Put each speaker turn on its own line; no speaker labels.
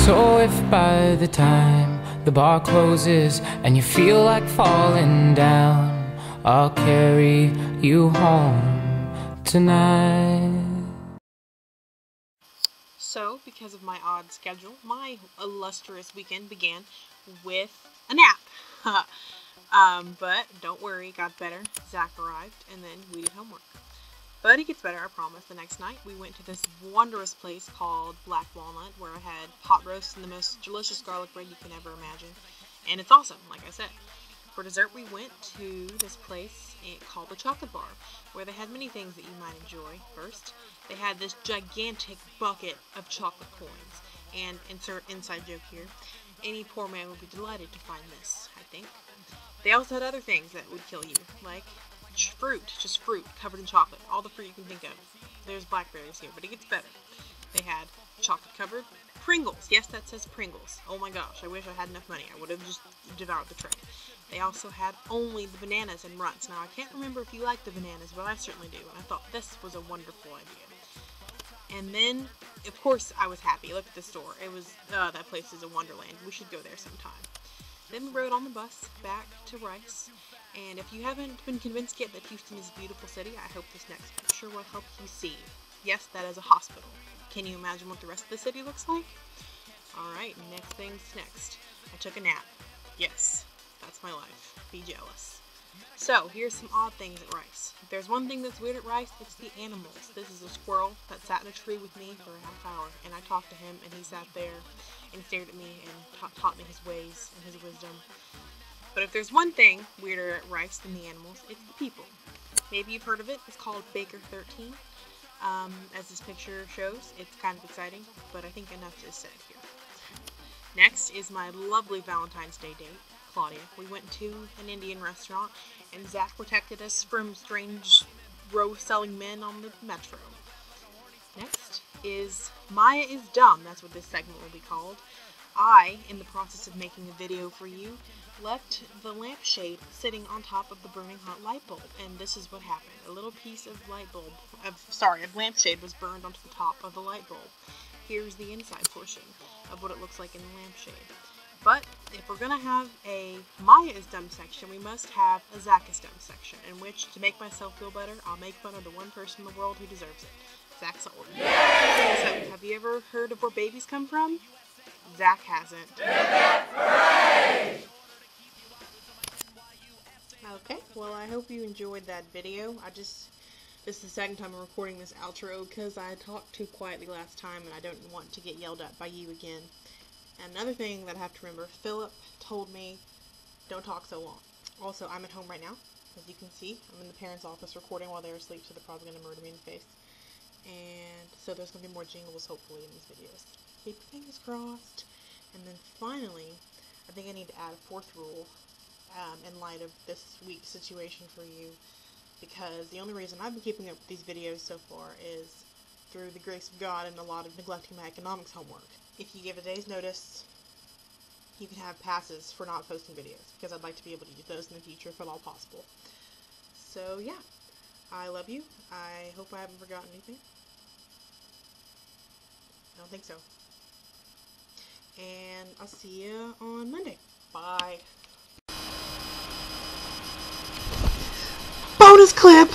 So if by the time the bar closes and you feel like falling down, I'll carry you home tonight.
So, because of my odd schedule, my illustrious weekend began with a nap. But don't worry, it got better. Zach arrived, and then we did homework. But it gets better, I promise. The next night, we went to this wondrous place called Black Walnut, where I had pot roast and the most delicious garlic bread you can ever imagine. And it's awesome, like I said. For dessert, we went to this place called the Chocolate Bar, where they had many things that you might enjoy. First, they had this gigantic bucket of chocolate coins. And insert inside joke here, any poor man would be delighted to find this, I think. They also had other things that would kill you, like fruit, just fruit covered in chocolate, all the fruit you can think of. There's blackberries here, but it gets better. They had chocolate covered Pringles. Yes, that says Pringles. Oh my gosh, I wish I had enough money. I would have just devoured the tray. They also had only the bananas and runts. Now, I can't remember if you like the bananas, but I certainly do, and I thought this was a wonderful idea. And then, of course, I was happy. Look at the store. It was, that place is a wonderland. We should go there sometime. Then we rode on the bus back to Rice. And if you haven't been convinced yet that Houston is a beautiful city, I hope this next picture will help you see. Yes, that is a hospital. Can you imagine what the rest of the city looks like? Alright, next thing's next. I took a nap. Yes, that's my life. Be jealous. So, here's some odd things at Rice. If there's one thing that's weird at Rice, it's the animals. This is a squirrel that sat in a tree with me for a half hour, and I talked to him, and he sat there and stared at me and taught me his ways and his wisdom. But if there's one thing weirder at Rice than the animals, it's the people. Maybe you've heard of it. It's called Baker 13. As this picture shows, it's kind of exciting, but I think enough is said here. Next is my lovely Valentine's Day date, Claudia. We went to an Indian restaurant, and Zach protected us from strange rose-selling men on the metro. Next is Maya is Dumb. That's what this segment will be called. I, in the process of making a video for you, left the lampshade sitting on top of the burning hot light bulb, and this is what happened. A little piece of of lampshade was burned onto the top of the light bulb. Here's the inside portion of what it looks like in the lampshade. But if we're gonna have a Maya is Dumb section, we must have a Zach is Dumb section, in which, to make myself feel better, I'll make fun of the one person in the world who deserves it. Zach's old. Yay! So, have you ever heard of where babies come from? Zach hasn't. Okay, well, I hope you enjoyed that video. This is the second time I'm recording this outro because I talked too quietly last time and I don't want to get yelled at by you again. And another thing that I have to remember, Philip told me, don't talk so long. Also, I'm at home right now. As you can see, I'm in the parents' office recording while they're asleep, so they're probably going to murder me in the face. And so there's going to be more jingles, hopefully, in these videos. Keep your fingers crossed. And then finally, I think I need to add a fourth rule in light of this week's situation for you, because the only reason I've been keeping up with these videos so far is through the grace of God and a lot of neglecting my economics homework. If you give a day's notice, you can have passes for not posting videos, because I'd like to be able to use those in the future if at all possible. So yeah, I love you. I hope I haven't forgotten anything. I don't think so. And I'll see you on Monday. Bye. Bonus clip!